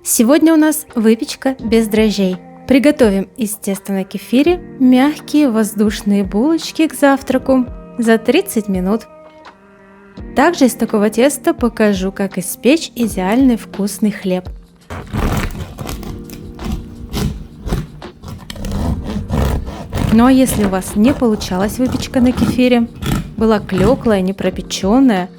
Сегодня у нас выпечка без дрожжей. Приготовим из теста на кефире мягкие воздушные булочки к завтраку за 30 минут. Также из такого теста покажу, как испечь идеальный вкусный хлеб. Ну а если у вас не получалась выпечка на кефире, была клеклая, непропеченная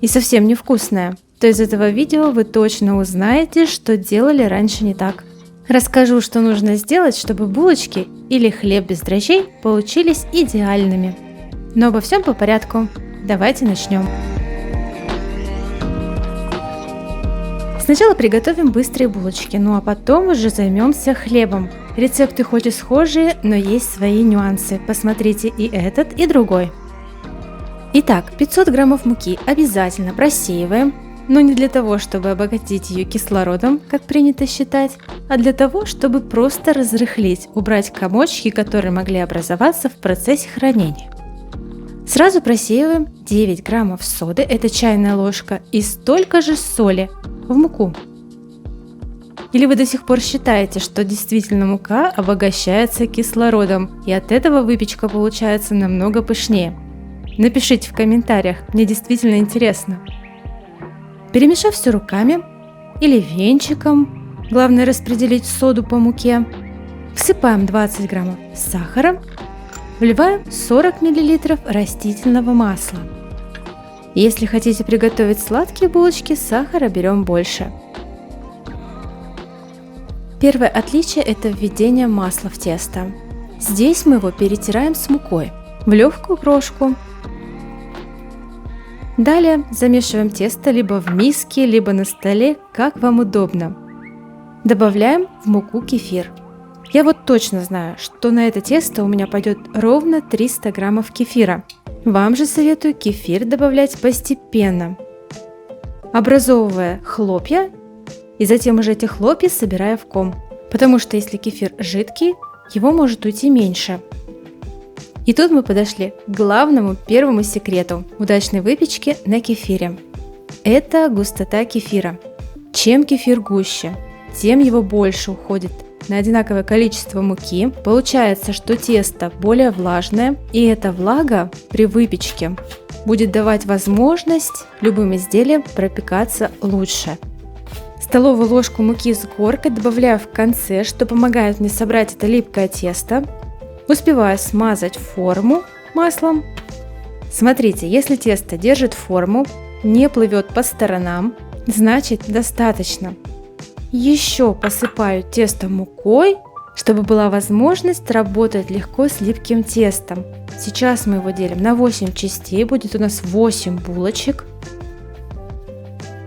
и совсем невкусная, то из этого видео вы точно узнаете, что делали раньше не так. Расскажу, что нужно сделать, чтобы булочки или хлеб без дрожжей получились идеальными. Но обо всем по порядку. Давайте начнем. Сначала приготовим быстрые булочки, ну а потом уже займемся хлебом. Рецепты хоть и схожие, но есть свои нюансы. Посмотрите и этот, и другой. Итак, 500 граммов муки обязательно просеиваем, но не для того, чтобы обогатить ее кислородом, как принято считать, а для того, чтобы просто разрыхлить, убрать комочки, которые могли образоваться в процессе хранения. Сразу просеиваем 9 граммов соды, это чайная ложка, и столько же соли в муку. Или вы до сих пор считаете, что действительно мука обогащается кислородом, и от этого выпечка получается намного пышнее? Напишите в комментариях, мне действительно интересно. Перемешав все руками или венчиком, главное распределить соду по муке, всыпаем 20 граммов сахара, вливаем 40 мл растительного масла. Если хотите приготовить сладкие булочки, сахара берем больше. Первое отличие – это введение масла в тесто. Здесь мы его перетираем с мукой в легкую крошку. Далее замешиваем тесто либо в миске, либо на столе, как вам удобно. Добавляем в муку кефир. Я вот точно знаю, что на это тесто у меня пойдет ровно 300 граммов кефира. Вам же советую кефир добавлять постепенно, образовывая хлопья, и затем уже эти хлопья собирая в ком. Потому что если кефир жидкий, его может уйти меньше. И тут мы подошли к главному первому секрету удачной выпечки на кефире. Это густота кефира. Чем кефир гуще, тем его больше уходит на одинаковое количество муки. Получается, что тесто более влажное, и эта влага при выпечке будет давать возможность любым изделиям пропекаться лучше. Столовую ложку муки с горкой добавляю в конце, что помогает мне собрать это липкое тесто. Успеваю смазать форму маслом. Смотрите, если тесто держит форму, не плывет по сторонам, значит достаточно. Еще посыпаю тесто мукой, чтобы была возможность работать легко с липким тестом. Сейчас мы его делим на 8 частей, будет у нас 8 булочек.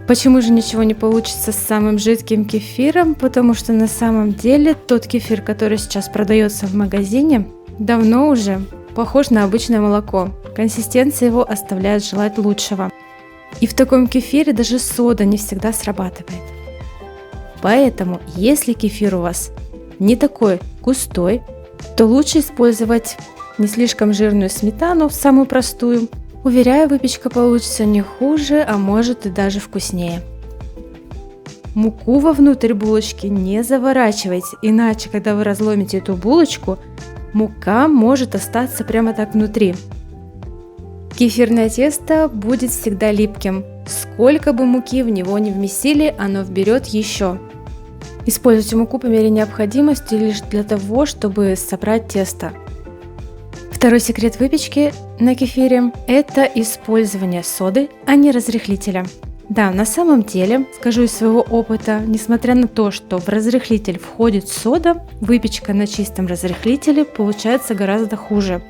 Почему же ничего не получится с самым жидким кефиром? Потому что на самом деле тот кефир, который сейчас продается в магазине, давно уже похож на обычное молоко. Консистенция его оставляет желать лучшего. И в таком кефире даже сода не всегда срабатывает. Поэтому, если кефир у вас не такой густой, то лучше использовать не слишком жирную сметану, самую простую. Уверяю, выпечка получится не хуже, а может и даже вкуснее. Муку вовнутрь булочки не заворачивайте, иначе, когда вы разломите эту булочку, мука может остаться прямо так внутри. Кефирное тесто будет всегда липким. Сколько бы муки в него не вместили, оно вберет еще. Используйте муку по мере необходимости лишь для того, чтобы собрать тесто. Второй секрет выпечки на кефире – это использование соды, а не разрыхлителя. Да, на самом деле, скажу из своего опыта, несмотря на то, что в разрыхлитель входит сода, выпечка на чистом разрыхлителе получается гораздо хуже.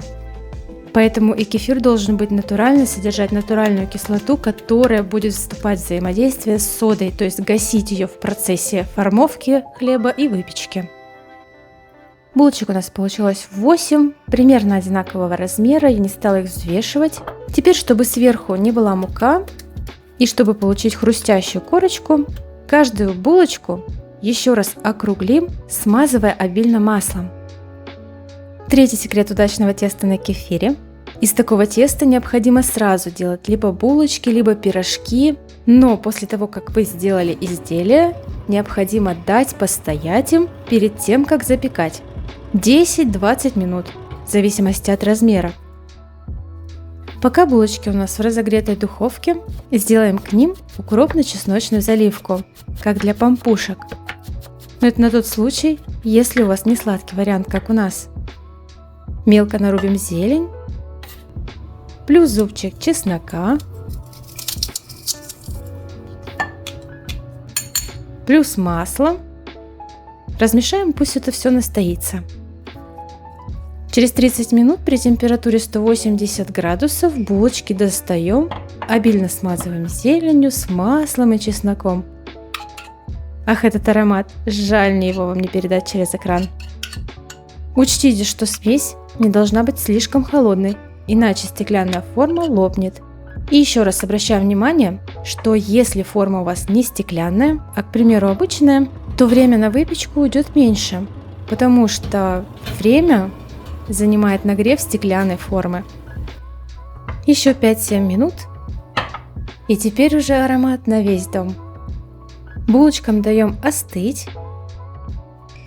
Поэтому и кефир должен быть натуральный, содержать натуральную кислоту, которая будет вступать в взаимодействие с содой, то есть гасить ее в процессе формовки хлеба и выпечки. Булочек у нас получилось 8, примерно одинакового размера, я не стала их взвешивать. Теперь, чтобы сверху не была мука и чтобы получить хрустящую корочку, каждую булочку еще раз округлим, смазывая обильно маслом. Третий секрет удачного теста на кефире. Из такого теста необходимо сразу делать либо булочки, либо пирожки, но после того, как вы сделали изделие, необходимо дать постоять им перед тем, как запекать. 10-20 минут, в зависимости от размера. Пока булочки у нас в разогретой духовке, сделаем к ним укропно-чесночную заливку, как для пампушек. Но это на тот случай, если у вас не сладкий вариант, как у нас. Мелко нарубим зелень, плюс зубчик чеснока, плюс масло. Размешаем, пусть это все настоится. Через 30 минут при температуре 180 градусов булочки достаем, обильно смазываем зеленью с маслом и чесноком. Ах, этот аромат! Жаль, мне его вам не передать через экран. Учтите, что смесь не должна быть слишком холодной, иначе стеклянная форма лопнет. И еще раз обращаю внимание, что если форма у вас не стеклянная, а, к примеру, обычная, то время на выпечку уйдет меньше, потому что время занимает нагрев стеклянной формы. Еще 5-7 минут, и теперь уже аромат на весь дом. Булочкам даем остыть.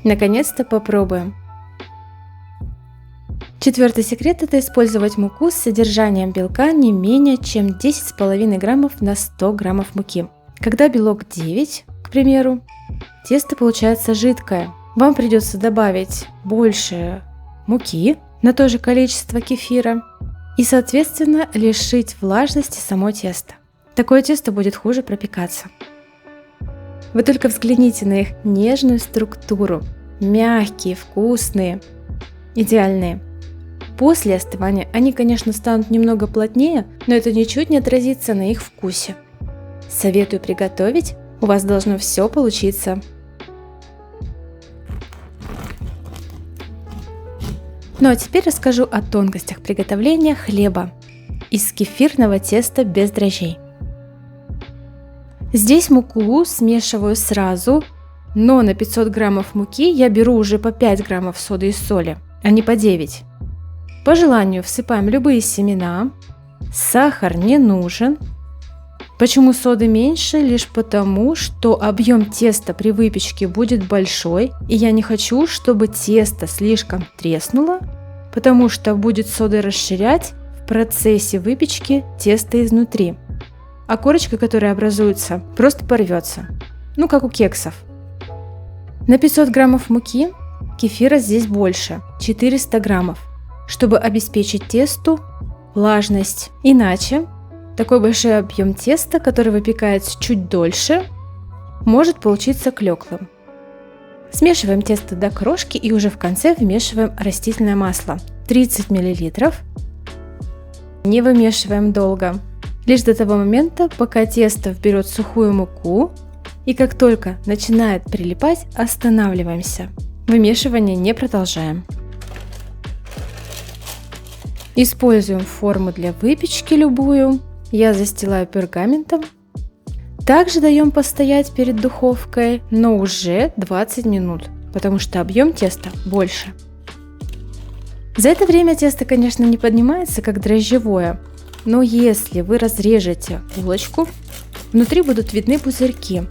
Наконец-то попробуем. Четвертый секрет – это использовать муку с содержанием белка не менее чем 10,5 граммов на 100 граммов муки. Когда белок 9, к примеру, тесто получается жидкое. Вам придется добавить больше муки на то же количество кефира и, соответственно, лишить влажности само тесто. Такое тесто будет хуже пропекаться. Вы только взгляните на их нежную структуру. Мягкие, вкусные, идеальные. После остывания они, конечно, станут немного плотнее, но это ничуть не отразится на их вкусе. Советую приготовить, у вас должно все получиться. Ну а теперь расскажу о тонкостях приготовления хлеба из кефирного теста без дрожжей. Здесь муку смешиваю сразу, но на 500 граммов муки я беру уже по 5 граммов соды и соли, а не по 9. По желанию всыпаем любые семена, сахар не нужен. Почему соды меньше? Лишь потому, что объем теста при выпечке будет большой, и я не хочу, чтобы тесто слишком треснуло, потому что будет сода расширять в процессе выпечки тесто изнутри, а корочка, которая образуется, просто порвется, ну как у кексов. На 500 граммов муки кефира здесь больше, 400 граммов, чтобы обеспечить тесту влажность. Иначе такой большой объем теста, который выпекается чуть дольше, может получиться клеклым. Смешиваем тесто до крошки и уже в конце вмешиваем растительное масло 30 мл. Не вымешиваем долго, лишь до того момента, пока тесто вберет сухую муку, и как только начинает прилипать, останавливаемся. Вымешивание не продолжаем. Используем форму для выпечки любую. Я застилаю пергаментом. Также даем постоять перед духовкой, но уже 20 минут, потому что объем теста больше. За это время тесто, конечно, не поднимается, как дрожжевое, но если вы разрежете булочку, внутри будут видны пузырьки.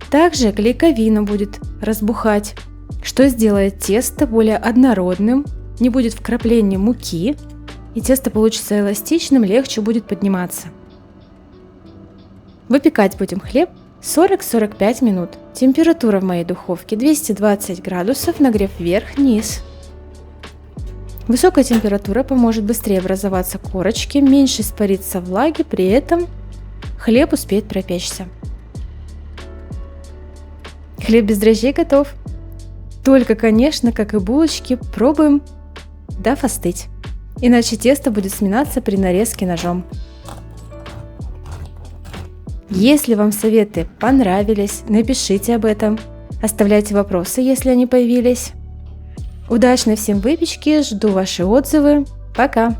Также клейковина будет разбухать, что сделает тесто более однородным, не будет вкрапления муки, и тесто получится эластичным, легче будет подниматься. Выпекать будем хлеб 40-45 минут. Температура в моей духовке 220 градусов, нагрев вверх-вниз. Высокая температура поможет быстрее образоваться корочки, меньше испариться влаги, при этом хлеб успеет пропечься. Хлеб без дрожжей готов. Только, конечно, как и булочки, пробуем, дав остыть. Иначе тесто будет сминаться при нарезке ножом. Если вам советы понравились, напишите об этом. Оставляйте вопросы, если они появились. Удачной всем выпечки, жду ваши отзывы. Пока!